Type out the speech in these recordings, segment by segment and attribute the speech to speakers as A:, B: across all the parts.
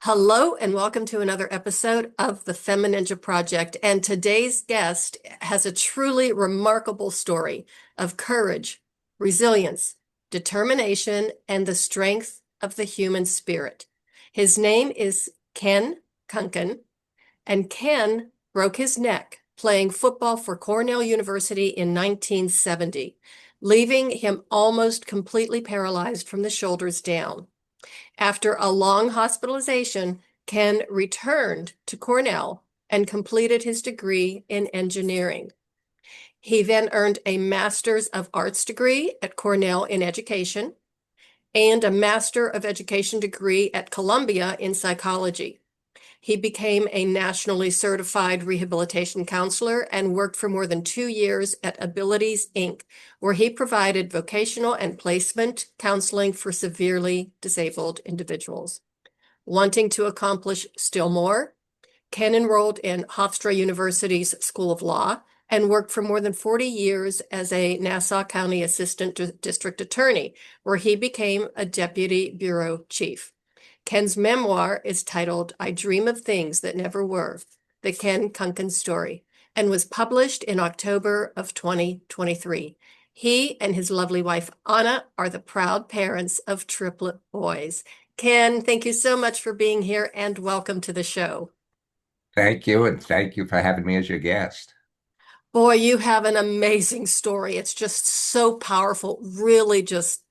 A: Hello, and welcome to another episode of the Femininja Project. And today's guest has a truly remarkable story of courage, resilience, determination, and the strength of the human spirit. His name is Ken Kunken, and Ken broke his neck playing football for Cornell University in 1970, leaving him almost completely paralyzed from the shoulders down. After a long hospitalization, Ken returned to Cornell and completed his degree in engineering. He then earned a Master's of Arts degree at Cornell in education and a Master of Education degree at Columbia in psychology. He became a nationally certified rehabilitation counselor and worked for more than 2 years at Abilities, Inc., where he provided vocational and placement counseling for severely disabled individuals. Wanting to accomplish still more, Ken enrolled in Hofstra University's School of Law and worked for more than 40 years as a Nassau County Assistant District Attorney, where he became a Deputy Bureau Chief. Ken's memoir is titled I Dream of Things That Never Were, The Ken Kunken Story, and was published in October of 2023. He and his lovely wife, Anna, are the proud parents of triplet boys. Ken, thank you so much for being here and welcome to the show.
B: Thank you, and thank you for having me as your guest.
A: Boy, you have an amazing story. It's just so powerful. Really just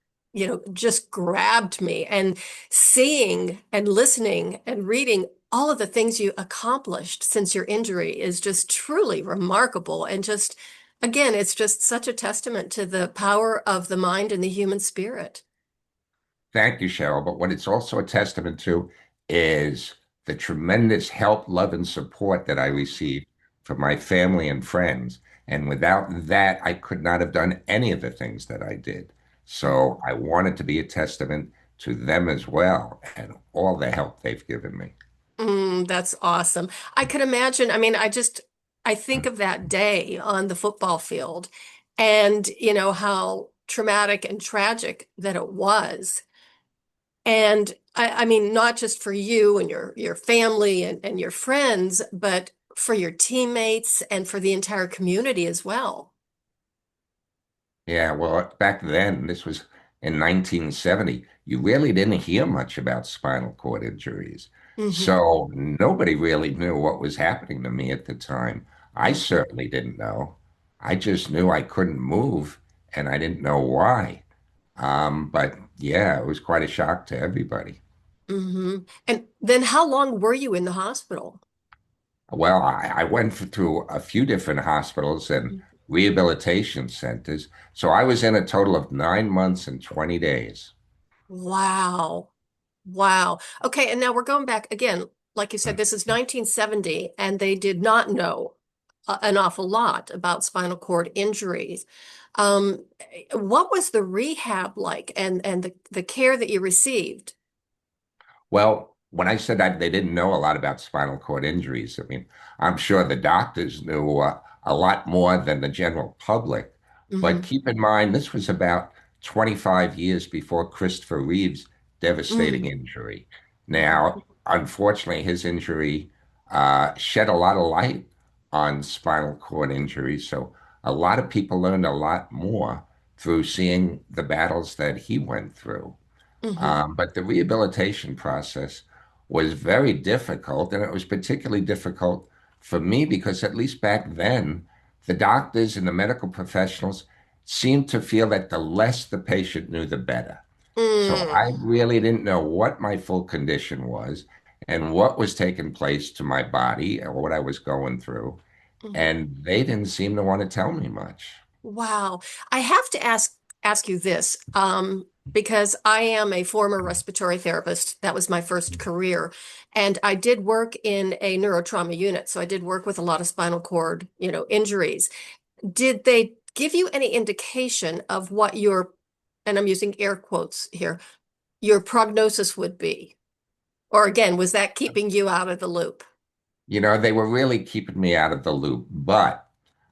A: grabbed me. And seeing and listening and reading all of the things you accomplished since your injury is just truly remarkable. And just, again, it's just such a testament to the power of the mind and the human spirit.
B: Thank you, Cheryl. But what it's also a testament to is the tremendous help, love, and support that I received from my family and friends. And without that, I could not have done any of the things that I did. So I wanted to be a testament to them as well and all the help they've given me.
A: That's awesome. I could imagine. I mean, I think of that day on the football field and, how traumatic and tragic that it was. And I mean, not just for you and your family and your friends, but for your teammates and for the entire community as well.
B: Yeah, well, back then, this was in 1970, you really didn't hear much about spinal cord injuries.
A: Hmm.
B: So nobody really knew what was happening to me at the time. I
A: Hmm.
B: certainly didn't know. I just knew I couldn't move and I didn't know why. But yeah, it was quite a shock to everybody.
A: Hmm. And then how long were you in the hospital?
B: Well, I went through a few different hospitals and rehabilitation centers. So I was in a total of 9 months and 20 days.
A: Wow. Wow. Okay, and now we're going back again. Like you said, this is 1970, and they did not know an awful lot about spinal cord injuries. Um, what was the rehab like and the care that you received?
B: Well, when I said that they didn't know a lot about spinal cord injuries, I mean, I'm sure the doctors knew a lot more than the general public. But
A: Hmm.
B: keep in mind, this was about 25 years before Christopher Reeve's devastating
A: Mm.
B: injury. Now, unfortunately, his injury shed a lot of light on spinal cord injuries. So a lot of people learned a lot more through seeing the battles that he went through.
A: Hmm.
B: But the rehabilitation process was very difficult, and it was particularly difficult for me because, at least back then, the doctors and the medical professionals seemed to feel that the less the patient knew, the better. So
A: Mm.
B: I really didn't know what my full condition was and what was taking place to my body or what I was going through.
A: Mhm.
B: And they didn't seem to want to tell me much.
A: Wow. I have to ask you this, because I am a former respiratory therapist. That was my first career. And I did work in a neurotrauma unit. So I did work with a lot of spinal cord, injuries. Did they give you any indication of what and I'm using air quotes here, your prognosis would be? Or again, was that keeping you out of the loop?
B: They were really keeping me out of the loop, but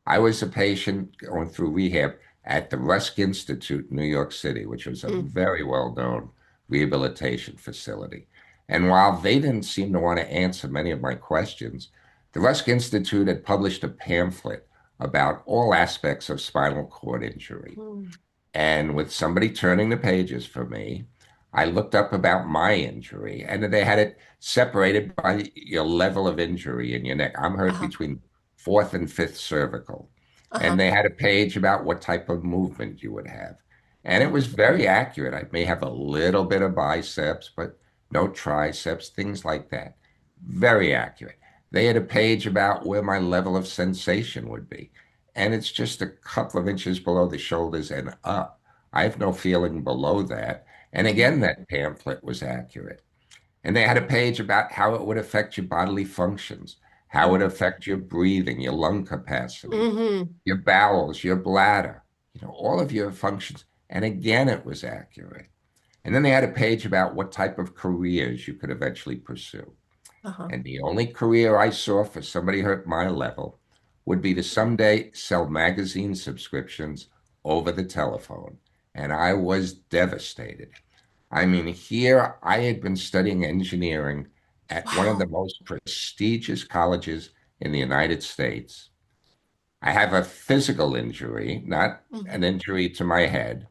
B: I was a patient going through rehab at the Rusk Institute in New York City, which was a
A: Mm.
B: very well-known rehabilitation facility. And while they didn't seem to want to answer many of my questions, the Rusk Institute had published a pamphlet about all aspects of spinal cord injury.
A: Mm.
B: And with somebody turning the pages for me, I looked up about my injury, and they had it separated by your level of injury in your neck. I'm hurt
A: Uh-huh.
B: between fourth and fifth cervical. And
A: Uh-huh.
B: they had a page about what type of movement you would have. And it
A: Uh-huh.
B: was very accurate. I may have a little bit of biceps, but no triceps, things like that. Very accurate. They had a page about where my level of sensation would be. And it's just a couple of inches below the shoulders and up. I have no feeling below that. And
A: Mhm.
B: again, that pamphlet was accurate. And they had a page about how it would affect your bodily functions, how it would
A: Mhm.
B: affect your breathing, your lung capacity,
A: Mhm.
B: your bowels, your bladder, all of your functions. And again, it was accurate. And then they had a page about what type of careers you could eventually pursue.
A: Uh-huh.
B: And the only career I saw for somebody at my level would be to someday sell magazine subscriptions over the telephone. And I was devastated. I mean, here I had been studying engineering at one of the
A: Wow.
B: most prestigious colleges in the United States. I have a physical injury, not an
A: Mhm.
B: injury to my head.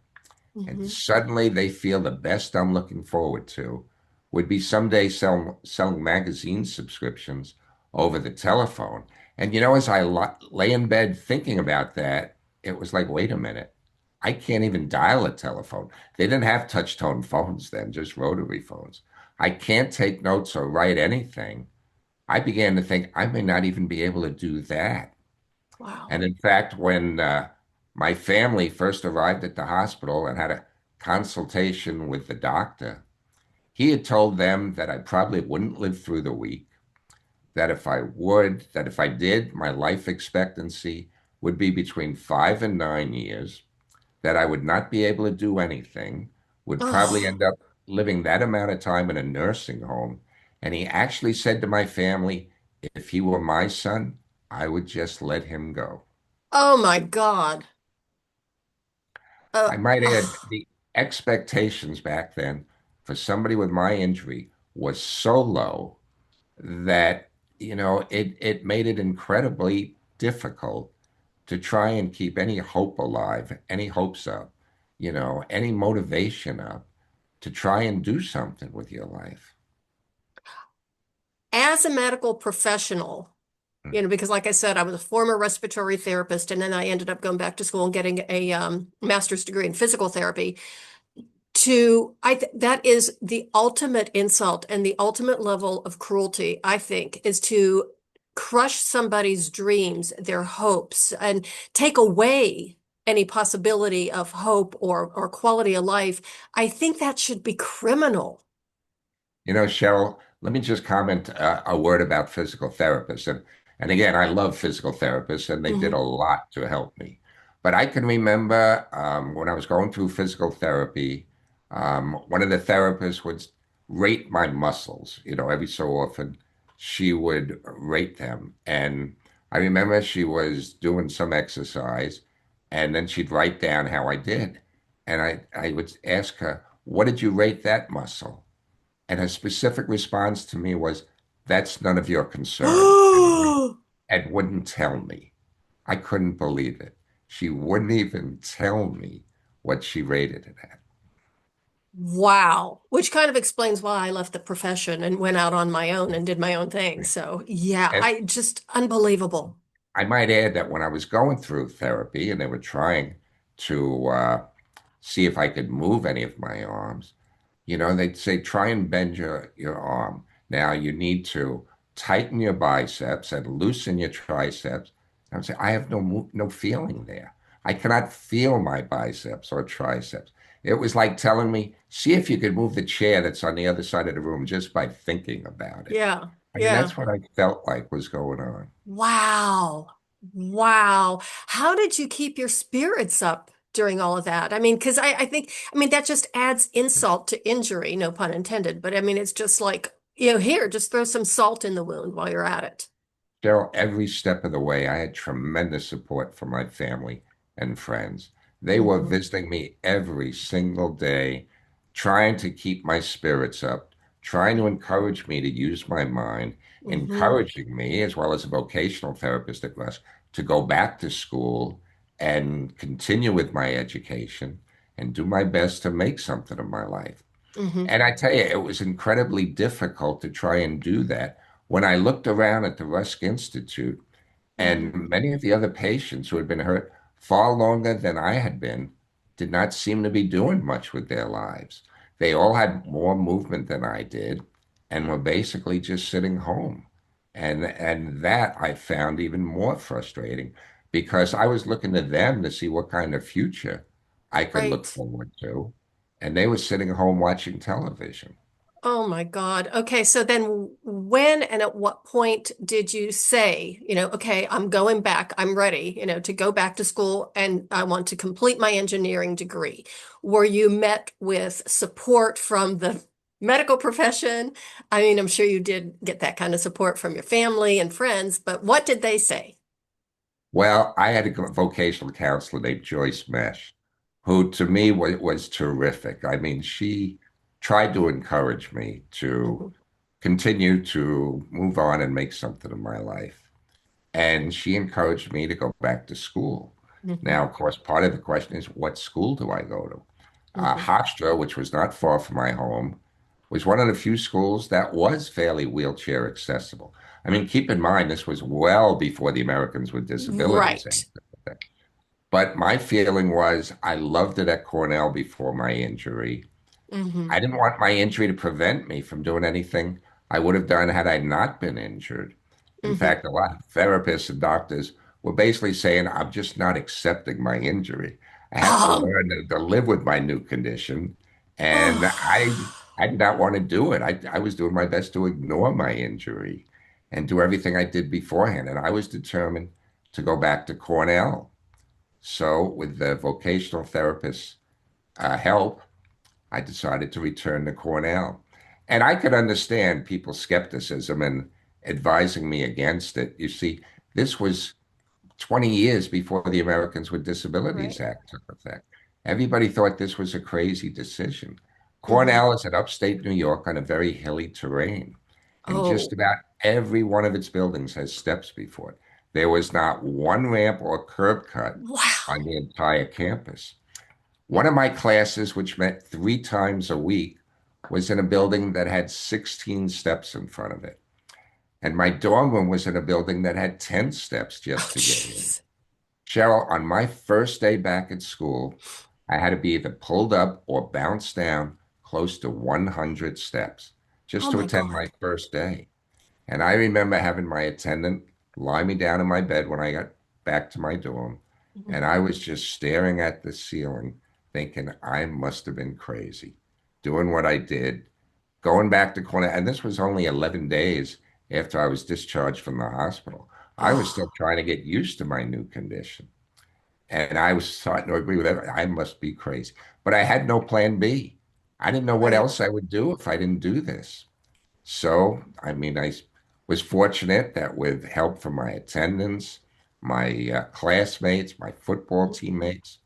B: And
A: Mhm.
B: suddenly they feel the best I'm looking forward to would be someday selling magazine subscriptions over the telephone. And as I lay in bed thinking about that, it was like, wait a minute, I can't even dial a telephone. They didn't have touch tone phones then, just rotary phones. I can't take notes or write anything. I began to think I may not even be able to do that.
A: Wow.
B: And in fact, when my family first arrived at the hospital and had a consultation with the doctor, he had told them that I probably wouldn't live through the week, that if I did, my life expectancy would be between 5 and 9 years, that I would not be able to do anything, would probably
A: Oh.
B: end up living that amount of time in a nursing home. And he actually said to my family, if he were my son, I would just let him go.
A: Oh my God.
B: I might add
A: Oh.
B: the expectations back then for somebody with my injury was so low that, it made it incredibly difficult to try and keep any hope alive, any hopes up, any motivation up to try and do something with your life.
A: As a medical professional, because like I said, I was a former respiratory therapist, and then I ended up going back to school and getting a master's degree in physical therapy. That is the ultimate insult and the ultimate level of cruelty, I think, is to crush somebody's dreams, their hopes, and take away any possibility of hope or quality of life. I think that should be criminal.
B: Cheryl, let me just comment a word about physical therapists. And again, I love physical therapists, and they did a
A: Hmm.
B: lot to help me. But I can remember when I was going through physical therapy, one of the therapists would rate my muscles. Every so often she would rate them. And I remember she was doing some exercise, and then she'd write down how I did. And I would ask her, what did you rate that muscle? And her specific response to me was, that's none of your concern, and wouldn't tell me. I couldn't believe it. She wouldn't even tell me what she rated it at.
A: Wow. Which kind of explains why I left the profession and went out on my own and did my own thing. So, yeah,
B: And
A: I just unbelievable.
B: I might add that when I was going through therapy and they were trying to see if I could move any of my arms, they'd say, try and bend your arm. Now you need to tighten your biceps and loosen your triceps. I would say, I have no feeling there. I cannot feel my biceps or triceps. It was like telling me, see if you could move the chair that's on the other side of the room just by thinking about it.
A: Yeah.
B: I mean,
A: Yeah.
B: that's what I felt like was going on.
A: Wow. Wow. How did you keep your spirits up during all of that? I mean, because I think, that just adds insult to injury, no pun intended. But I mean, it's just like, here, just throw some salt in the wound while you're at it.
B: Cheryl, every step of the way, I had tremendous support from my family and friends. They were
A: Hmm.
B: visiting me every single day, trying to keep my spirits up, trying to encourage me to use my mind,
A: Mm-hmm.
B: encouraging me, as well as a vocational therapist at Russ, to go back to school and continue with my education and do my best to make something of my life.
A: Mm-hmm.
B: And I tell you, it was incredibly difficult to try and do that. When I looked around at the Rusk Institute,
A: Mm-hmm.
B: and many of the other patients who had been hurt far longer than I had been did not seem to be doing much with their lives. They all had more movement than I did and were basically just sitting home. And that I found even more frustrating because I was looking to them to see what kind of future I could look
A: Right.
B: forward to. And they were sitting home watching television.
A: Oh my God. Okay, so then when and at what point did you say, okay, I'm going back, I'm ready, to go back to school and I want to complete my engineering degree? Were you met with support from the medical profession? I mean, I'm sure you did get that kind of support from your family and friends, but what did they say?
B: Well, I had a vocational counselor named Joyce Mesh, who to me was terrific. I mean, she tried to encourage me to
A: Hmm.
B: continue to move on and make something of my life. And she encouraged me to go back to school.
A: Hmm.
B: Now, of course, part of the question is, what school do I go to?
A: Hmm.
B: Hofstra, which was not far from my home, was one of the few schools that was fairly wheelchair accessible. I mean, keep in mind, this was well before the Americans with Disabilities
A: Right.
B: Act. But my feeling was I loved it at Cornell before my injury.
A: Hmm.
B: I didn't want my injury to prevent me from doing anything I would have done had I not been injured. In
A: Hmm.
B: fact, a lot of therapists and doctors were basically saying, I'm just not accepting my injury. I have to
A: Um,
B: learn to live with my new condition. And
A: oh,
B: I did not want to do it. I was doing my best to ignore my injury and do everything I did beforehand. And I was determined to go back to Cornell. So, with the vocational therapist's help, I decided to return to Cornell. And I could understand people's skepticism and advising me against it. You see, this was 20 years before the Americans with Disabilities
A: right.
B: Act took effect. Everybody thought this was a crazy decision.
A: Hmm.
B: Cornell is in upstate New York on a very hilly terrain, and just
A: Oh,
B: about every one of its buildings has steps before it. There was not one ramp or curb cut
A: wow.
B: on the entire campus. One of my classes, which met 3 times a week, was in a building that had 16 steps in front of it. And my dorm room was in a building that had 10 steps
A: Oh,
B: just to get in.
A: jeez.
B: Cheryl, on my first day back at school, I had to be either pulled up or bounced down close to 100 steps just
A: Oh
B: to
A: my
B: attend my
A: God.
B: first day. And I remember having my attendant lie me down in my bed when I got back to my dorm. And
A: Mhm.
B: I was just staring at the ceiling, thinking I must have been crazy doing what I did, going back to Cornell. And this was only 11 days after I was discharged from the hospital. I was still
A: Oh,
B: trying to get used to my new condition. And I was starting to agree with everything. I must be crazy. But I had no plan B. I didn't know what
A: right.
B: else I would do if I didn't do this. So, I mean, I was fortunate that with help from my attendants, my classmates, my football teammates,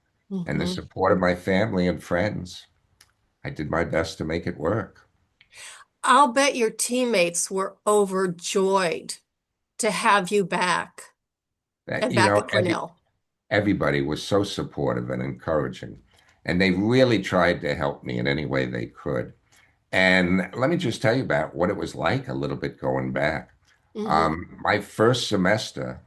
B: and the
A: Hmm.
B: support of my family and friends, I did my best to make it work.
A: I'll bet your teammates were overjoyed to have you back
B: That,
A: and back at
B: every
A: Cornell.
B: everybody was so supportive and encouraging, and they really tried to help me in any way they could. And let me just tell you about what it was like a little bit going back.
A: Hmm.
B: My first semester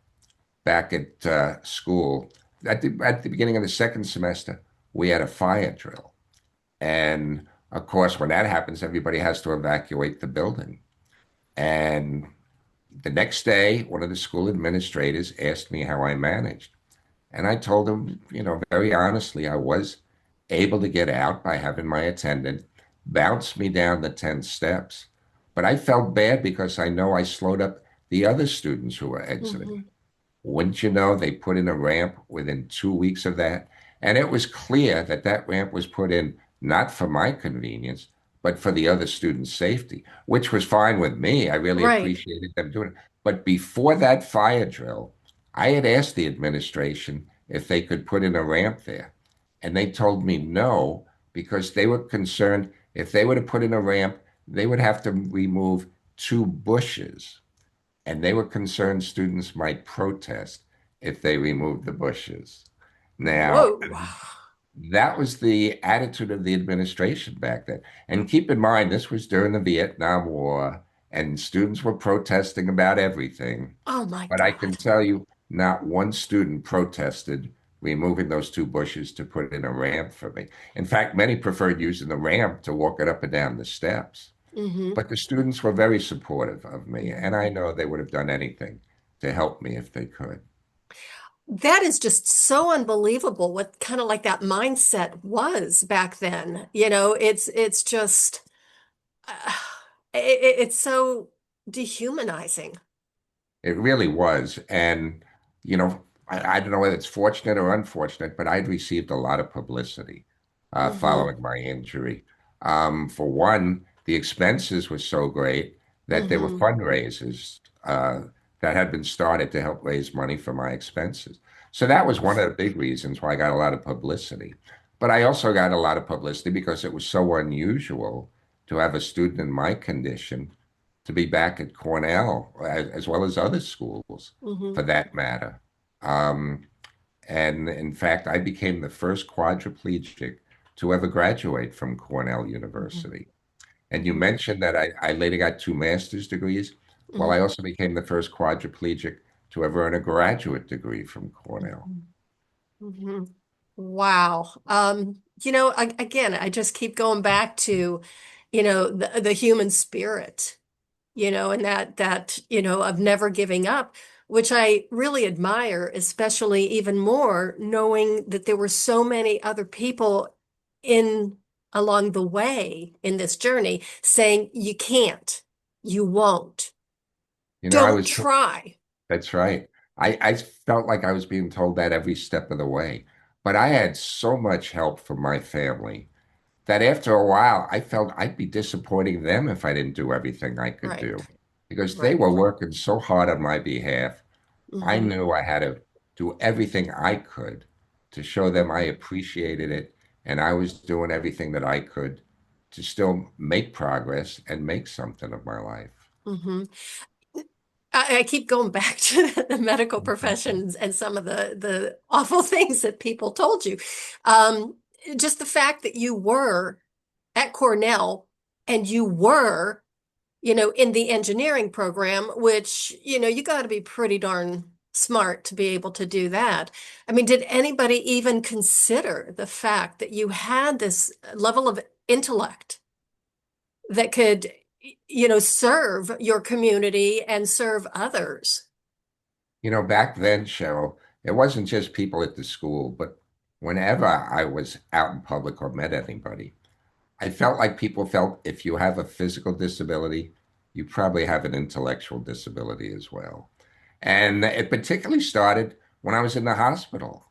B: back at school, at the beginning of the second semester, we had a fire drill. And of course, when that happens, everybody has to evacuate the building. And the next day, one of the school administrators asked me how I managed. And I told him, very honestly, I was able to get out by having my attendant bounce me down the 10 steps. But I felt bad because I know I slowed up the other students who were exiting.
A: Hmm.
B: Wouldn't you know, they put in a ramp within 2 weeks of that. And it was clear that that ramp was put in not for my convenience, but for the other students' safety, which was fine with me. I really
A: Right.
B: appreciated them doing it. But before that fire drill, I had asked the administration if they could put in a ramp there. And they told me no, because they were concerned if they were to put in a ramp, they would have to remove two bushes, and they were concerned students might protest if they removed the bushes. Now,
A: Whoa.
B: that was the attitude of the administration back then. And keep in mind, this was during the Vietnam War, and students were protesting about everything.
A: Oh my
B: But I can
A: God.
B: tell you, not one student protested removing those two bushes to put in a ramp for me. In fact, many preferred using the ramp to walk it up and down the steps.
A: Hmm.
B: But the students were very supportive of me, and I know they would have done anything to help me if they could.
A: That is just so unbelievable what kind of like that mindset was back then. You know, it's just uh, it's so dehumanizing.
B: It really was. And, I don't know whether it's fortunate or unfortunate, but I'd received a lot of publicity
A: Hmm.
B: following my injury. For one, the expenses were so great that there were
A: Hmm.
B: fundraisers that had been started to help raise money for my expenses. So that was one of the big reasons why I got a lot of publicity. But I also got a lot of publicity because it was so unusual to have a student in my condition to be back at Cornell, as well as other schools
A: Hmm.
B: for that matter. Um, and in fact, I became the first quadriplegic to ever graduate from Cornell
A: Hmm.
B: University. And you
A: Hmm.
B: mentioned that I later got two master's degrees. Well, I
A: Hmm.
B: also became the first quadriplegic to ever earn a graduate degree from Cornell.
A: Hmm. Hmm. Wow. Again, I just keep going back to, the human spirit, and that of never giving up, which I really admire, especially even more knowing that there were so many other people in along the way in this journey saying, you can't, you won't,
B: I
A: don't
B: was
A: try.
B: That's right. I felt like I was being told that every step of the way. But I had so much help from my family that after a while, I felt I'd be disappointing them if I didn't do everything I could
A: Right,
B: do because they
A: right.
B: were working so hard on my behalf. I
A: Hmm.
B: knew I had to do everything I could to show them I
A: Hmm.
B: appreciated it, and I was doing everything that I could to still make progress and make something of my life.
A: Hmm. I keep going back to the medical professions and some of the awful things that people told you. Um, just the fact that you were at Cornell and you were, in the engineering program, which, you got to be pretty darn smart to be able to do that. I mean, did anybody even consider the fact that you had this level of intellect that could, serve your community and serve others?
B: Back then, Cheryl, it wasn't just people at the school, but whenever I was out in public or met anybody, I felt like people felt if you have a physical disability, you probably have an intellectual disability as well. And it particularly started when I was in the hospital.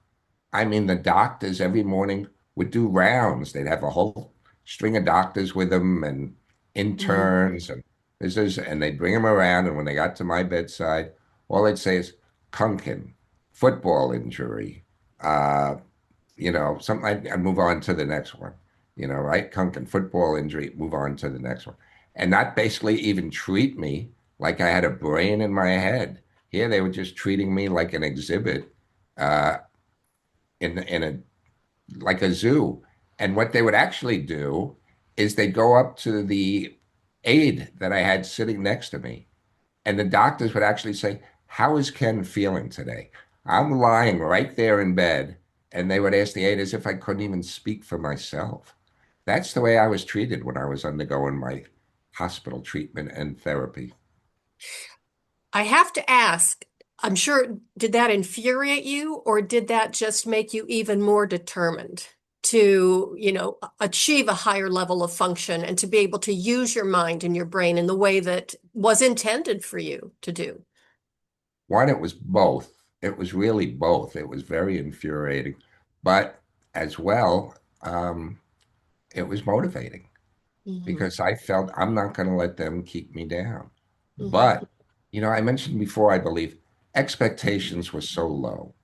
B: I mean, the doctors every morning would do rounds. They'd have a whole string of doctors with them and
A: Mm,
B: interns and visitors, and they'd bring them around. And when they got to my bedside, all they'd say is Kunken, football injury. Uh, something I'd move on to the next one, right? Kunken, football injury, move on to the next one. And not basically even treat me like I had a brain in my head. Here they were just treating me like an exhibit uh, in a like a zoo. And what they would actually do is they'd go up to the aide that I had sitting next to me, and the doctors would actually say, "How is Ken feeling today?" I'm lying right there in bed, and they would ask the aide as if I couldn't even speak for myself. That's the way I was treated when I was undergoing my hospital treatment and therapy.
A: I have to ask, I'm sure, did that infuriate you or did that just make you even more determined to, achieve a higher level of function and to be able to use your mind and your brain in the way that was intended for you to do?
B: One, it was both. It was really both. It was very infuriating, but as well, um, it was motivating
A: Hmm.
B: because I felt I'm not going to let them keep me down.
A: Hmm.
B: But, I mentioned before, I believe expectations were so low.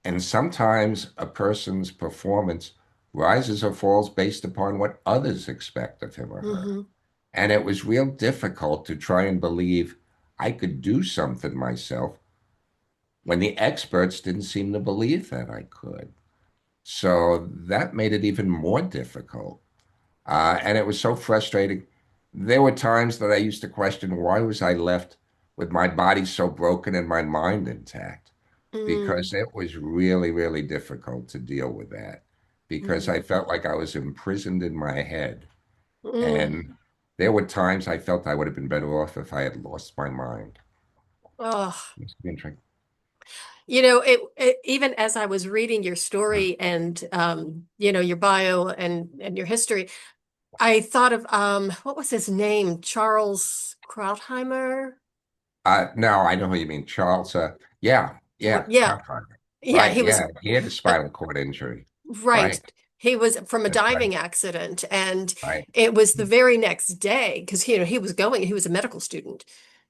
B: And sometimes a person's performance rises or falls based upon what others expect of him or her.
A: Hmm.
B: And it was real difficult to try and believe I could do something myself when the experts didn't seem to believe that I could. So that made it even more difficult. And it was so frustrating. There were times that I used to question why was I left with my body so broken and my mind intact?
A: Mm,
B: Because it was really, really difficult to deal with that because I
A: mm,
B: felt like I was imprisoned in my head.
A: mm.
B: And there were times I felt I would have been better off if I had lost my mind.
A: Oh,
B: It's interesting.
A: even as I was reading your story and your bio and your history, I thought of what was his name? Charles Krautheimer?
B: No, I know who you mean. Charles, yeah, yeah,
A: Yeah,
B: Krauthammer.
A: yeah,
B: Right,
A: he was
B: yeah. He had a
A: uh,
B: spinal cord injury.
A: right.
B: Right,
A: He was from a
B: that's right.
A: diving accident, and
B: Right.
A: it was the very next day because he was a medical student.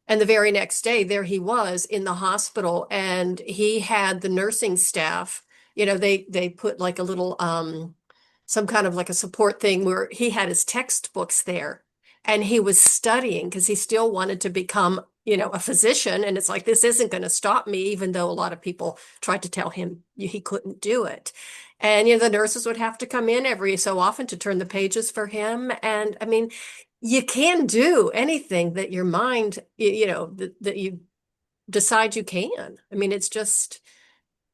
A: And the very next day, there he was in the hospital, and he had the nursing staff. They put like a little some kind of like a support thing where he had his textbooks there, and he was studying because he still wanted to become, a physician. And it's like this isn't going to stop me, even though a lot of people tried to tell him he couldn't do it. And the nurses would have to come in every so often to turn the pages for him. And I mean, you can do anything that your mind, that you decide you can. I mean, it's just,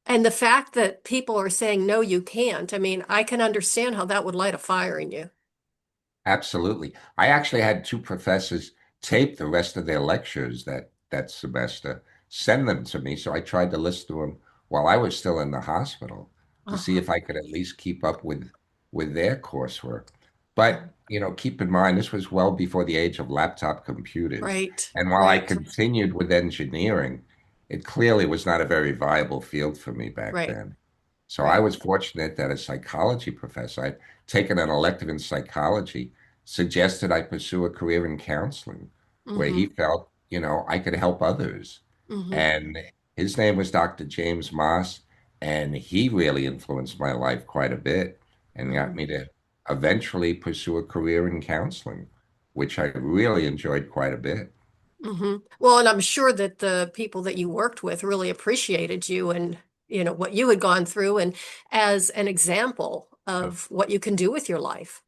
A: and the fact that people are saying, no, you can't. I mean, I can understand how that would light a fire in you.
B: Absolutely. I actually had two professors tape the rest of their lectures that semester, send them to me. So I tried to listen to them while I was still in the hospital to see
A: Uh-huh.
B: if I could at least keep up with their coursework. But, keep in mind this was well before the age of laptop computers.
A: Right,
B: And while I
A: right,
B: continued with engineering, it clearly was not a very viable field for me back
A: right,
B: then. So I
A: right.
B: was fortunate that a psychology professor, I'd taken an elective in psychology, suggested I pursue a career in counseling where he
A: Mm-hmm.
B: felt, I could help others.
A: Mm-hmm.
B: And his name was Dr. James Moss, and he really influenced my life quite a bit and got
A: Mm-hmm.
B: me to eventually pursue a career in counseling, which I really enjoyed quite a bit.
A: Mm-hmm. Well, and I'm sure that the people that you worked with really appreciated you and what you had gone through and as an example of what you can do with your life.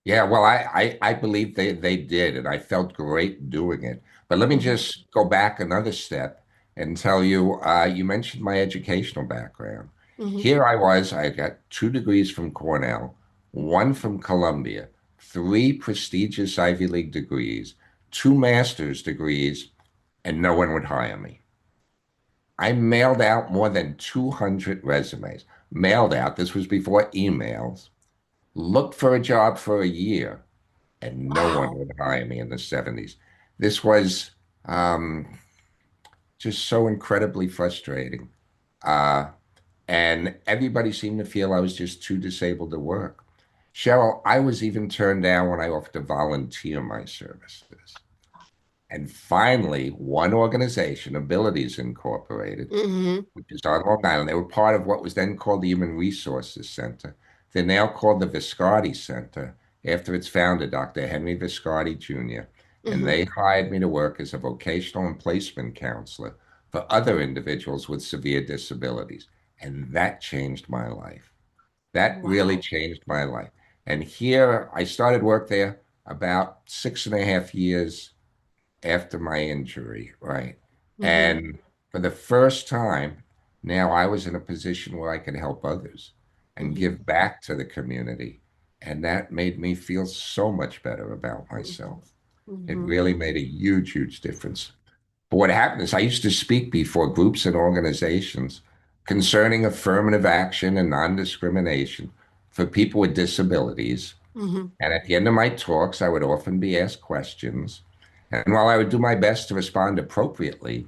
B: Yeah, well, I believe they did, and I felt great doing it. But let me
A: Mm-hmm.
B: just go back another step and tell you, you mentioned my educational background.
A: Mm-hmm.
B: Here I was, I got 2 degrees from Cornell, one from Columbia, three prestigious Ivy League degrees, two master's degrees, and no one would hire me. I mailed out more than 200 resumes. Mailed out, this was before emails. Looked for a job for a year and no one
A: Wow.
B: would hire me in the 70s. This was um, just so incredibly frustrating. Uh, and everybody seemed to feel I was just too disabled to work. Cheryl, I was even turned down when I offered to volunteer my services. And finally, one organization, Abilities Incorporated,
A: Mm-hmm.
B: which is on Long Island. They were part of what was then called the Human Resources Center. They're now called the Viscardi Center after its founder, Dr. Henry Viscardi Jr. And
A: Mm-hmm.
B: they hired me to work as a vocational and placement counselor for other individuals with severe disabilities. And that changed my life. That really
A: Wow.
B: changed my life. And here I started work there about 6.5 years after my injury, right?
A: Mm-hmm.
B: And for the first time, now I was in a position where I could help others and
A: Mm-hmm.
B: give back to the community. And that made me feel so much better about myself. It
A: Mm-hmm.
B: really made a huge, huge difference. But what happened is I used to speak before groups and organizations concerning affirmative action and non-discrimination for people with disabilities.
A: Mm-hmm.
B: And at the end of my talks, I would often be asked questions. And while I would do my best to respond appropriately,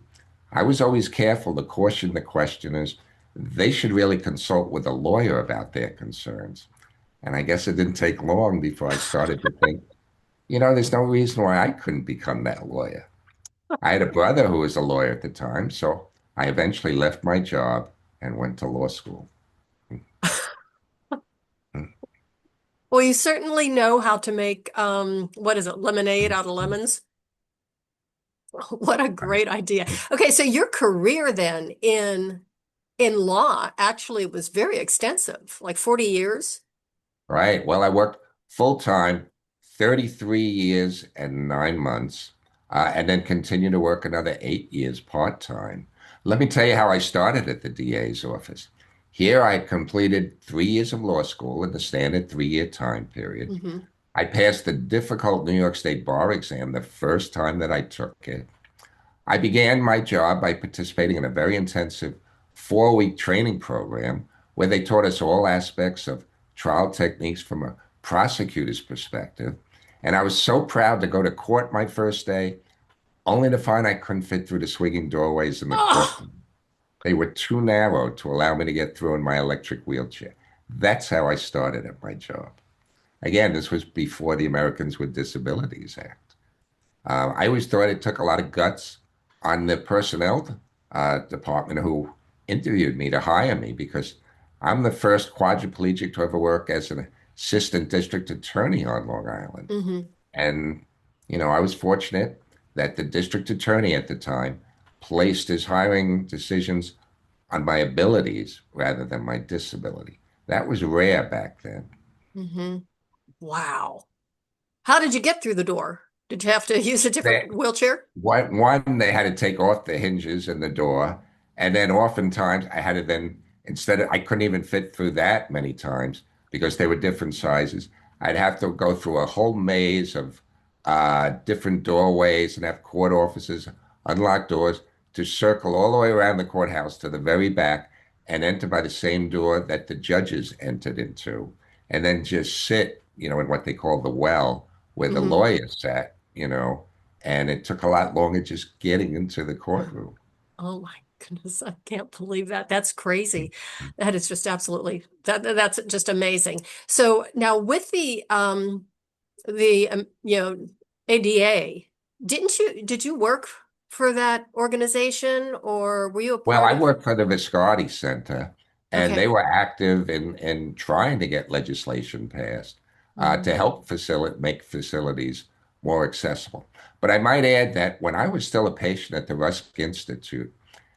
B: I was always careful to caution the questioners they should really consult with a lawyer about their concerns. And I guess it didn't take long before I started to think, there's no reason why I couldn't become that lawyer. I had a brother who was a lawyer at the time, so I eventually left my job and went to law school.
A: Well, you certainly know how to make what is it, lemonade out of lemons? What a great idea. Okay, so your career then in law actually was very extensive, like 40 years.
B: Right. Well, I worked full time, 33 years and 9 months, and then continued to work another 8 years part time. Let me tell you how I started at the DA's office. Here, I completed 3 years of law school in the standard 3 year time period.
A: Hmm.
B: I passed the difficult New York State bar exam the first time that I took it. I began my job by participating in a very intensive 4 week training program where they taught us all aspects of trial techniques from a prosecutor's perspective. And I was so proud to go to court my first day, only to find I couldn't fit through the swinging doorways in the
A: Oh,
B: courtroom. They were too narrow to allow me to get through in my electric wheelchair. That's how I started at my job. Again, this was before the Americans with Disabilities Act. I always thought it took a lot of guts on the personnel department who interviewed me to hire me because I'm the first quadriplegic to ever work as an assistant district attorney on Long Island.
A: hmm.
B: And, I was fortunate that the district attorney at the time placed his hiring decisions on my abilities rather than my disability. That was rare back then.
A: Hmm. Wow. How did you get through the door? Did you have to use a
B: They,
A: different wheelchair?
B: One, they had to take off the hinges in the door. And then oftentimes I had to then, I couldn't even fit through that many times because they were different sizes. I'd have to go through a whole maze of different doorways and have court offices, unlock doors to circle all the way around the courthouse to the very back and enter by the same door that the judges entered into. And then just sit, in what they call the well where the
A: Hmm.
B: lawyers sat, and it took a lot longer just getting into the courtroom.
A: Oh my goodness, I can't believe that. That's crazy. That is just absolutely that's just amazing. So now with the ADA, did you work for that organization or were you a
B: Well,
A: part
B: I
A: of
B: worked for the Viscardi Center, and they
A: okay.
B: were active in trying to get legislation passed to
A: Hmm.
B: help make facilities more accessible. But I might add that when I was still a patient at the Rusk Institute,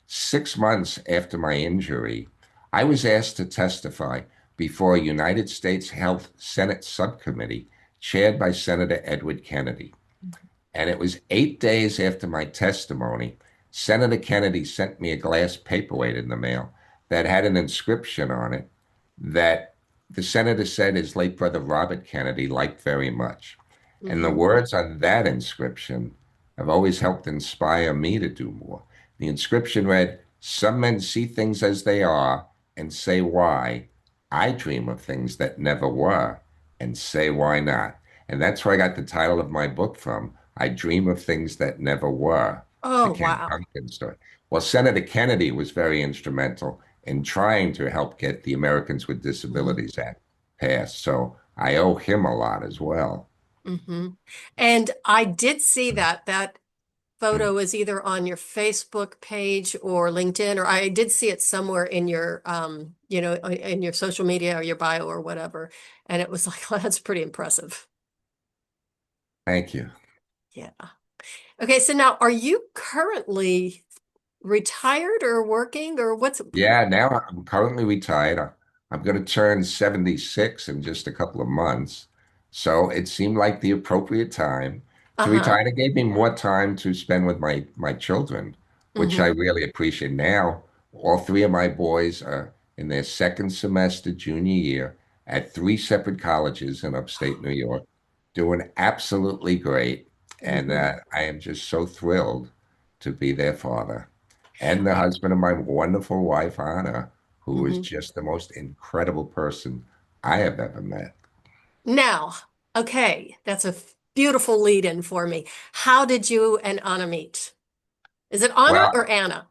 B: 6 months after my injury, I was asked to testify before a United States Health Senate subcommittee chaired by Senator Edward Kennedy. And it was 8 days after my testimony, Senator Kennedy sent me a glass paperweight in the mail that had an inscription on it that the senator said his late brother Robert Kennedy liked very much. And the
A: Hmm.
B: words on that inscription have always helped inspire me to do more. The inscription read, "Some men see things as they are and say why. I dream of things that never were and say why not." And that's where I got the title of my book from. I Dream of Things That Never Were, the
A: Oh,
B: Ken
A: wow.
B: Kunken story. Well, Senator Kennedy was very instrumental in trying to help get the Americans with
A: Hmm.
B: Disabilities Act passed. So I owe him a lot as well.
A: Hmm. And I did see that photo is either on your Facebook page or LinkedIn, or I did see it somewhere in your in your social media or your bio or whatever. And it was like, well, that's pretty impressive.
B: Thank you.
A: Yeah. Okay, so now are you currently retired or working or what's
B: Yeah, now I'm currently retired. I'm going to turn 76 in just a couple of months. So it seemed like the appropriate time to
A: uh-huh.
B: retire. And it gave me more time to spend with my children, which I
A: Hmm.
B: really appreciate. Now, all three of my boys are in their second semester junior year at three separate colleges in upstate New York, doing absolutely great. And
A: Hmm.
B: I am just so thrilled to be their father and the husband of my wonderful wife, Anna, who is
A: Hmm.
B: just the most incredible person I have ever met.
A: Now, okay, that's a beautiful lead in for me. How did you and Anna meet? Is it Anna or
B: Well,
A: Anna?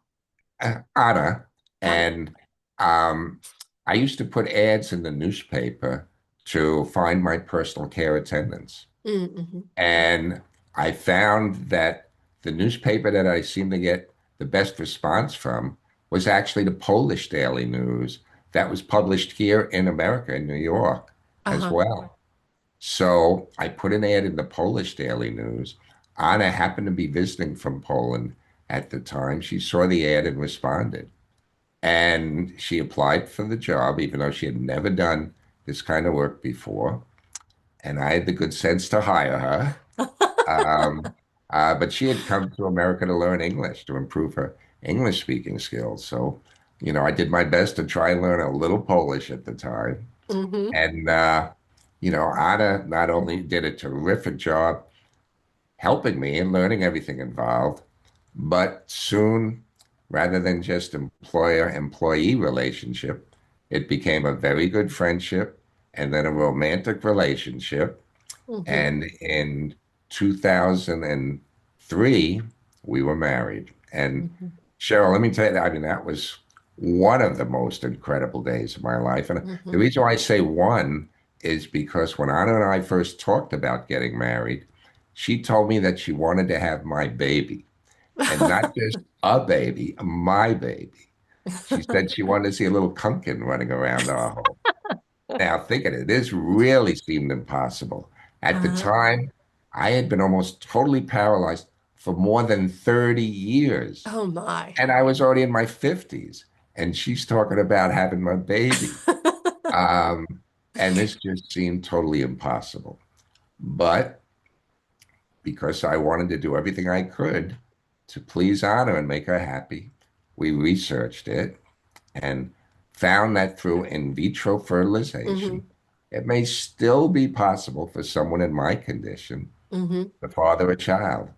B: Anna,
A: Anna.
B: and um, I used to put ads in the newspaper to find my personal care attendants.
A: Mm-hmm.
B: And I found that the newspaper that I seemed to get the best response from was actually the Polish Daily News that was published here in America, in New York, as
A: Uh-huh.
B: well. So I put an ad in the Polish Daily News. Anna happened to be visiting from Poland at the time. She saw the ad and responded. And she applied for the job, even though she had never done this kind of work before. And I had the good sense to hire her. Um, but she had come to America to learn English, to improve her English speaking skills. So, I did my best to try and learn a little Polish at the time.
A: Hmm.
B: And, Anna not only did a terrific job helping me and learning everything involved, but soon, rather than just employer-employee relationship, it became a very good friendship and then a romantic relationship.
A: Hmm.
B: And in 2003, we were married. And
A: Hmm.
B: Cheryl, let me tell you, that, I mean, that was one of the most incredible days of my life. And the
A: Hmm.
B: reason why I say one is because when Anna and I first talked about getting married, she told me that she wanted to have my baby, and not just a baby, my baby. She said she wanted to see a little Kunken running around our home. Now, think of it. This really seemed impossible. At the
A: Uh,
B: time, I had been almost totally paralyzed for more than 30 years.
A: oh my.
B: And I was already in my 50s. And she's talking about having my baby. Um, and this just seemed totally impossible. But because I wanted to do everything I could to please Anna and make her happy, we researched it and found that through in vitro fertilization,
A: Hmm.
B: it may still be possible for someone in my condition
A: Hmm.
B: to father a child.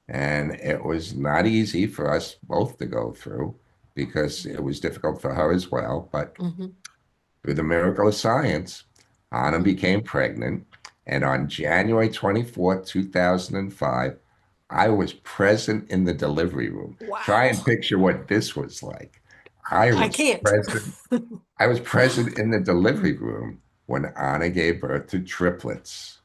B: And it was not easy for us both to go through because it was difficult for her as well. But
A: Hmm.
B: through the miracle of science, Anna became pregnant. And on January 24th, 2005, I was present in the delivery room. Try and
A: Wow.
B: picture what this was like. I
A: I
B: was
A: can't.
B: present I was present in the delivery room when Anna gave birth to triplets.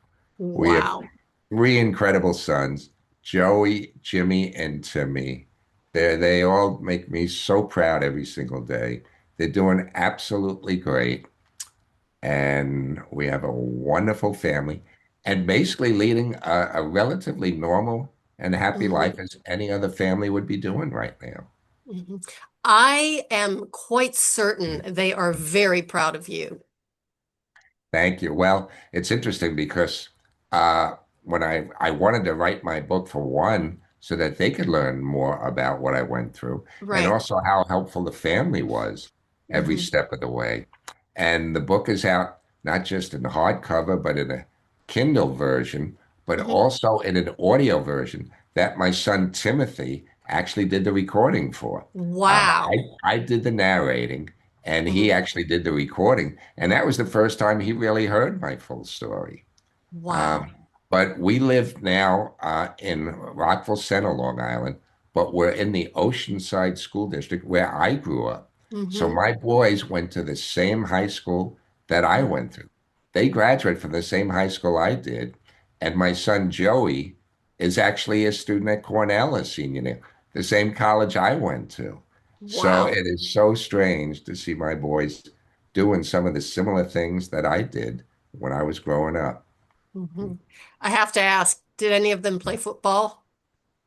B: We have
A: Wow.
B: three incredible sons, Joey, Jimmy, and Timmy. They all make me so proud every single day. They're doing absolutely great. And we have a wonderful family and basically leading a relatively normal and happy
A: Hmm.
B: life as any other family would be doing right now.
A: Hmm. I am quite certain they are very proud of you.
B: Thank you. Well, it's interesting because uh, when I wanted to write my book for one, so that they could learn more about what I went through, and
A: Right.
B: also how helpful the family was every
A: Hmm.
B: step of the way. And the book is out not just in hardcover, but in a Kindle version, but
A: Hmm.
B: also in an audio version that my son Timothy actually did the recording for.
A: Wow.
B: I did the narrating, and he
A: Hmm.
B: actually did the recording. And that was the first time he really heard my full story.
A: Wow.
B: Um, but we live now in Rockville Center, Long Island, but we're in the Oceanside School District where I grew up. So
A: Hmm.
B: my boys went to the same high school that I went to. They graduated from the same high school I did. And my son Joey is actually a student at Cornell, a senior now, the same college I went to. So
A: Wow.
B: it is so strange to see my boys doing some of the similar things that I did when I was growing up.
A: Hmm. I have to ask, did any of them play football?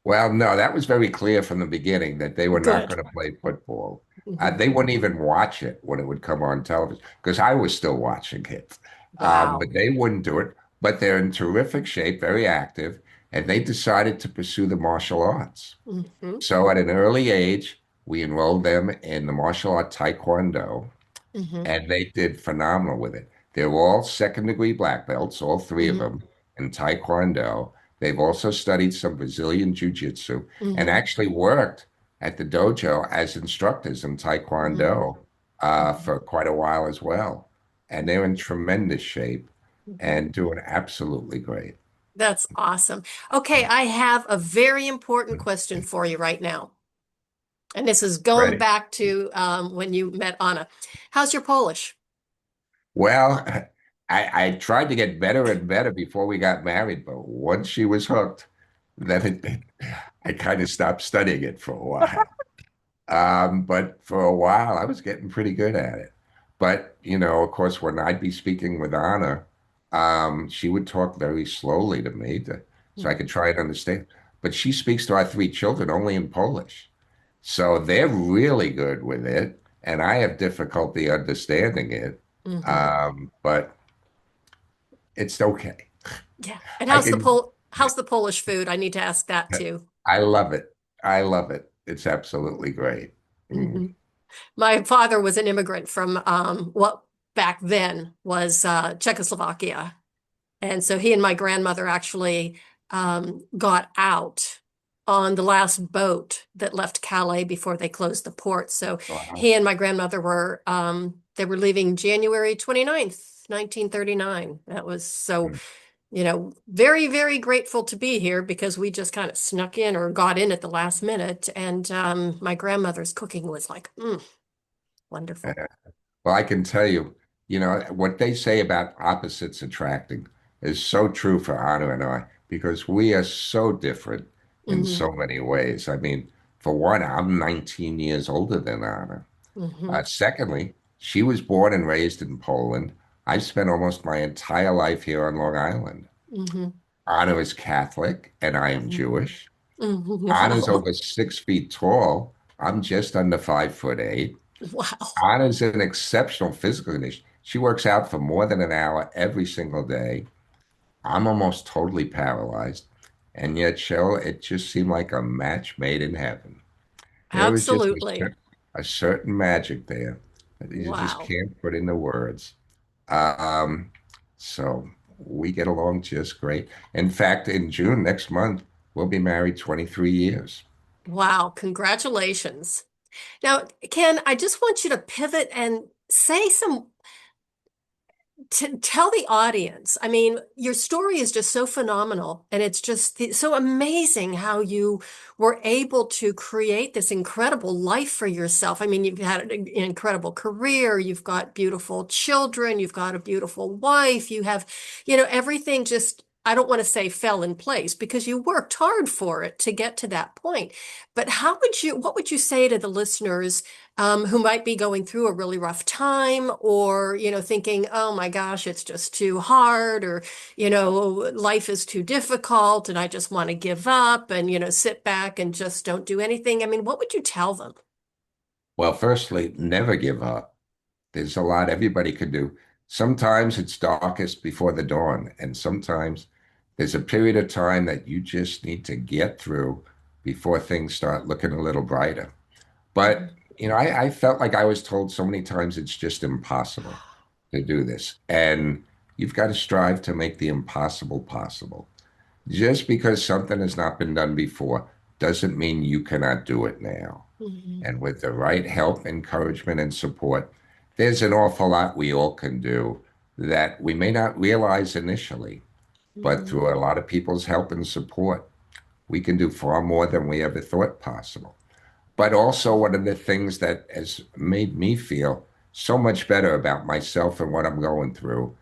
B: Well, no, that was very clear from the beginning that they were not
A: Good.
B: going to play football.
A: Hmm.
B: They wouldn't even watch it when it would come on television because I was still watching it.
A: Wow.
B: But they wouldn't do it. But they're in terrific shape, very active, and they decided to pursue the martial arts.
A: Hmm.
B: So at an early age, we enrolled them in the martial art Taekwondo,
A: Hmm.
B: and they did phenomenal with it. They're all second degree black belts, all three of
A: Hmm.
B: them in Taekwondo. They've also studied some Brazilian Jiu-Jitsu and
A: Hmm.
B: actually worked at the dojo as instructors in
A: Hmm.
B: Taekwondo for quite a while as well. And they're in tremendous shape
A: Hmm.
B: and doing absolutely great.
A: That's awesome. Okay, I have a very important question for you right now. And this is going
B: Ready?
A: back to when you met Anna. How's your Polish?
B: Well, I tried to get better and better before we got married, but once she was hooked, then I kind of stopped studying it for a while. But for a while, I was getting pretty good at it. But, of course, when I'd be speaking with Anna, She would talk very slowly to me so I
A: Mm-hmm.
B: could try and understand. But she speaks to our three children only in Polish. So they're really good with it, and I have difficulty understanding it.
A: Mm-hmm.
B: But it's okay.
A: Yeah. And
B: I can,
A: how's the Polish food? I need to ask that too.
B: I love it. I love it. It's absolutely great. Mm.
A: Hmm. My father was an immigrant from what back then was Czechoslovakia. And so he and my grandmother actually got out on the last boat that left Calais before they closed the port. So
B: Wow.
A: he and my grandmother were they were leaving January 29th, 1939. That was so, very, very grateful to be here because we just kind of snuck in or got in at the last minute. And my grandmother's cooking was like, wonderful.
B: Well, I can tell you, what they say about opposites attracting is so true for Anna and I because we are so different in
A: Hmm.
B: so many ways. I mean, for one, I'm 19 years older than Anna.
A: Hmm.
B: Secondly, she was born and raised in Poland. I've spent almost my entire life here on Long Island.
A: Hmm.
B: Anna is Catholic and I am
A: Hmm.
B: Jewish. Anna's
A: Wow.
B: over 6 feet tall. I'm just under 5'8".
A: Wow.
B: Anna's an exceptional physical condition. She works out for more than an hour every single day. I'm almost totally paralyzed. And yet, Cheryl, it just seemed like a match made in heaven. There was just
A: Absolutely.
B: a certain magic there that you just
A: Wow.
B: can't put into words. Um, so we get along just great. In fact, in June next month, we'll be married 23 years.
A: Wow. Congratulations. Now, Ken, I just want you to pivot and say some to tell the audience. I mean, your story is just so phenomenal, and it's just so amazing how you were able to create this incredible life for yourself. I mean, you've had an incredible career, you've got beautiful children, you've got a beautiful wife, you have, everything just, I don't want to say fell in place because you worked hard for it to get to that point. But what would you say to the listeners? Who might be going through a really rough time or, thinking, oh my gosh, it's just too hard or, life is too difficult and I just want to give up and, sit back and just don't do anything. I mean, what would you tell them?
B: Well, firstly, never give up. There's a lot everybody could do. Sometimes it's darkest before the dawn, and sometimes there's a period of time that you just need to get through before things start looking a little brighter. But, I felt like I was told so many times it's just impossible to do this. And you've got to strive to make the impossible possible. Just because something has not been done before doesn't mean you cannot do it now.
A: Mhm.
B: And with the right help, encouragement, and support, there's an awful lot we all can do that we may not realize initially, but
A: Mhm.
B: through a lot of people's help and support, we can do far more than we ever thought possible. But also, one of the things that has made me feel so much better about myself and what I'm going through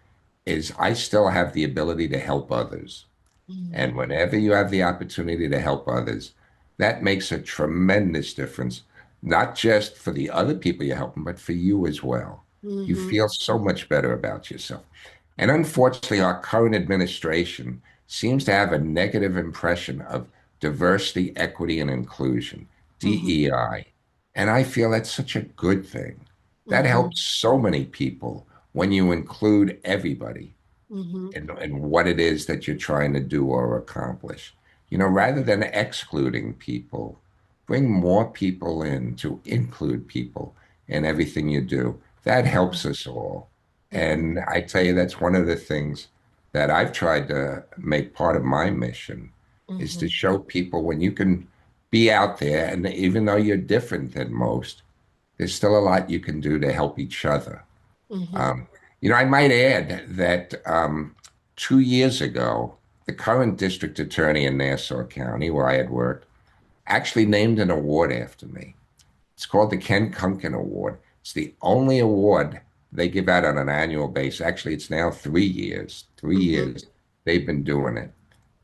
B: is I still have the ability to help others.
A: Mhm.
B: And whenever you have the opportunity to help others, that makes a tremendous difference, not just for the other people you're helping, but for you as well. You
A: Mhm.
B: feel so much better about yourself. And unfortunately, our current administration seems to have a negative impression of diversity, equity, and inclusion,
A: Mhm.
B: DEI. And I feel that's such a good thing. That
A: Mhm.
B: helps so many people when you include everybody
A: Mhm.
B: and what it is that you're trying to do or accomplish. Rather than excluding people, bring more people in to include people in everything you do. That helps us all.
A: Mhm.
B: And I tell you, that's one of the things that I've tried to make part of my mission is to
A: Mhm.
B: show people when you can be out there, and even though you're different than most, there's still a lot you can do to help each other.
A: Mhm.
B: Um, I might add that 2 years ago, the current district attorney in Nassau County, where I had worked, actually named an award after me. It's called the Ken Kunken Award. It's the only award they give out on an annual basis. Actually, it's now 3 years. Three
A: Mhm.
B: years they've been doing it.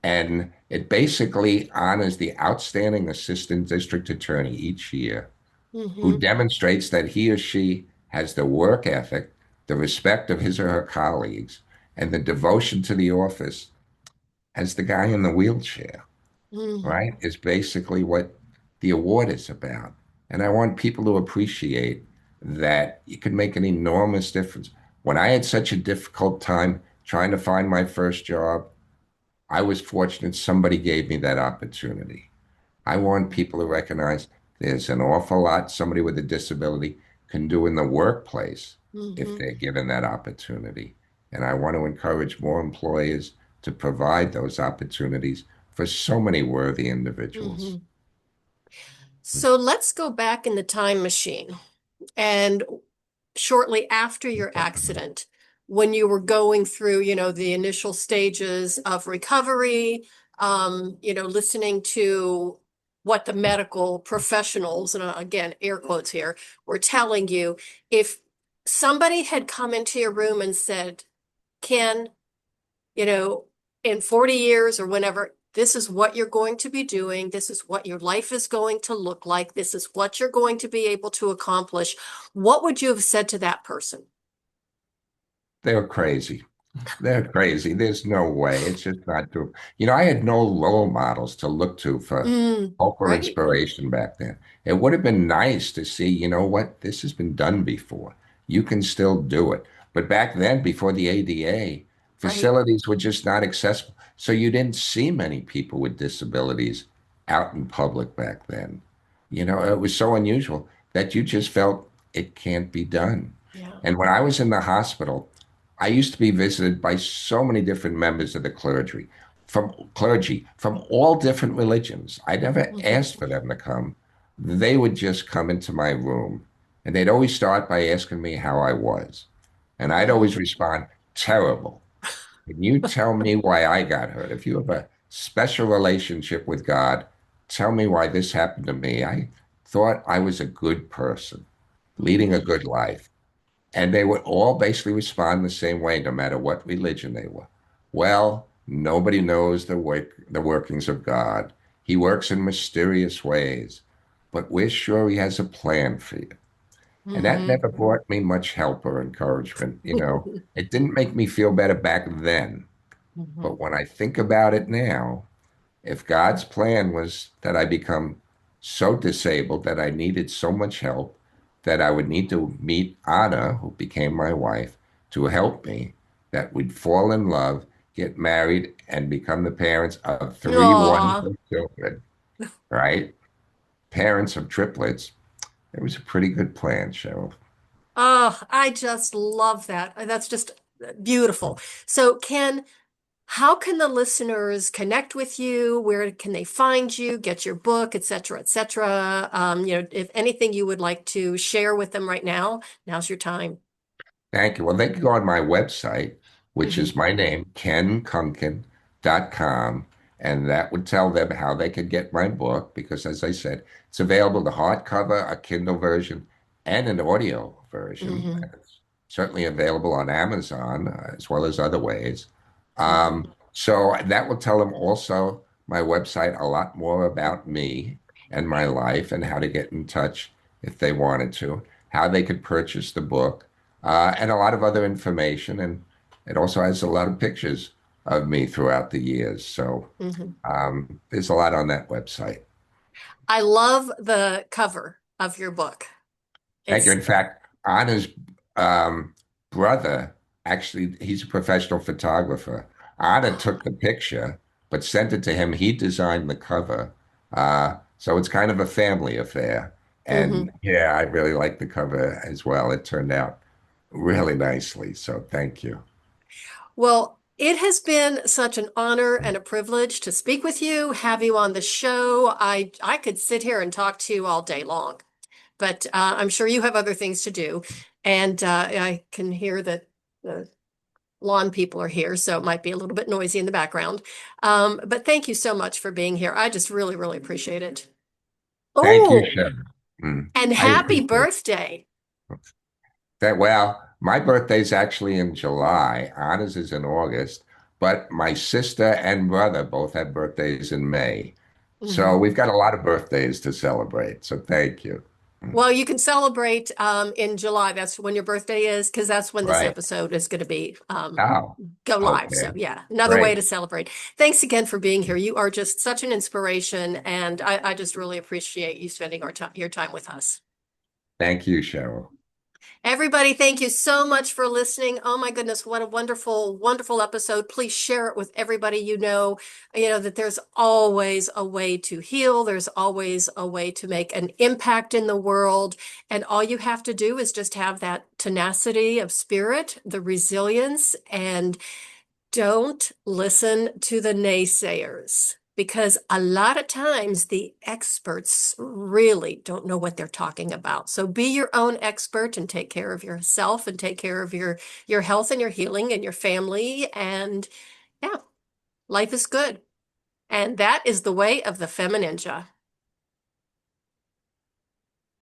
B: And it basically honors the outstanding assistant district attorney each year who
A: Mhm.
B: demonstrates that he or she has the work ethic, the respect of his or her colleagues, and the devotion to the office as the guy in the wheelchair,
A: Mhm.
B: right, is basically what the award is about. And I want people to appreciate that it could make an enormous difference. When I had such a difficult time trying to find my first job, I was fortunate somebody gave me that opportunity. I want people to recognize there's an awful lot somebody with a disability can do in the workplace if
A: Mhm.
B: they're given that opportunity. And I want to encourage more employers to provide those opportunities for so many worthy individuals.
A: Mhm. So let's go back in the time machine. And shortly after your accident, when you were going through, the initial stages of recovery, listening to what the medical professionals, and again, air quotes here, were telling you, if somebody had come into your room and said, Ken, you know, in 40 years or whenever, this is what you're going to be doing. This is what your life is going to look like. This is what you're going to be able to accomplish. What would you have said to that person?
B: They're crazy. They're crazy. There's no way. It's just not true. I had no role models to look to for hope or
A: Right,
B: inspiration back then. It would have been nice to see, you know what, this has been done before. You can still do it. But back then, before the ADA,
A: right.
B: facilities were just not accessible. So you didn't see many people with disabilities out in public back then. It was so unusual that you just felt it can't be done.
A: Yeah.
B: And when I was in the hospital, I used to be visited by so many different members of the clergy from all different religions. I never
A: Mhm.
B: asked for them to come. They would just come into my room, and they'd always start by asking me how I was. And I'd always
A: Mhm.
B: respond, terrible. Can you tell me why I got hurt? If you have a special relationship with God, tell me why this happened to me. I thought I was a good person, leading a
A: Mhm.
B: good life. And they would all basically respond the same way, no matter what religion they were. Well, nobody knows the workings of God. He works in mysterious ways, but we're sure he has a plan for you. And that
A: Mhm.
B: never brought me much help or encouragement. It didn't make me feel better back then.
A: Mhm.
B: But when I think about it now, if God's plan was that I become so disabled that I needed so much help that I would need to meet Anna, who became my wife, to help me, that we'd fall in love, get married, and become the parents of three
A: Aw.
B: wonderful children, right? Parents of triplets. It was a pretty good plan, Cheryl.
A: Oh, I just love that. That's just beautiful. So, Ken, how can the listeners connect with you? Where can they find you, get your book, et cetera, et cetera? If anything you would like to share with them right now, now's your time.
B: Thank you. Well, they can go on my website, which
A: Hmm.
B: is my name, kenkunken.com, and that would tell them how they could get my book because, as I said, it's available the hardcover, a Kindle version, and an audio version.
A: Hmm.
B: And it's certainly available on Amazon as well as other ways.
A: Hmm.
B: So that will tell them also my website a lot more about me and my life and how to get in touch if they wanted to, how they could purchase the book and a lot of other information. And it also has a lot of pictures of me throughout the years. So
A: Hmm.
B: there's a lot on that website.
A: I love the cover of your book.
B: Thank you.
A: It's
B: In fact, Anna's um, brother, actually, he's a professional photographer. Anna took the picture, but sent it to him. He designed the cover. So it's kind of a family affair. And
A: Mhm.
B: yeah, I really like the cover as well. It turned out really nicely. So thank you.
A: Well, it has been such an honor and a privilege to speak with you, have you on the show. I could sit here and talk to you all day long, but I'm sure you have other things to do. And I can hear that the lawn people are here, so it might be a little bit noisy in the background. But thank you so much for being here. I just really, really appreciate it.
B: Thank you,
A: Oh,
B: Sharon.
A: and
B: I
A: happy
B: appreciate
A: birthday.
B: that. Well, my birthday's actually in July. Anna's is in August, but my sister and brother both have birthdays in May. So
A: Mhm.
B: we've got a lot of birthdays to celebrate. So thank you.
A: Well, you can celebrate in July. That's when your birthday is, because that's when this
B: Right.
A: episode is going to be
B: Oh,
A: go live. So
B: okay.
A: yeah, another way
B: Great.
A: to celebrate. Thanks again for being here. You are just such an inspiration, and I just really appreciate you spending your time with us.
B: Thank you, Cheryl.
A: Everybody, thank you so much for listening. Oh my goodness, what a wonderful, wonderful episode. Please share it with everybody you know that there's always a way to heal. There's always a way to make an impact in the world. And all you have to do is just have that tenacity of spirit, the resilience, and don't listen to the naysayers because a lot of times the experts really don't know what they're talking about. So be your own expert and take care of yourself and take care of your health and your healing and your family. And yeah, life is good. And that is the way of the Femininja.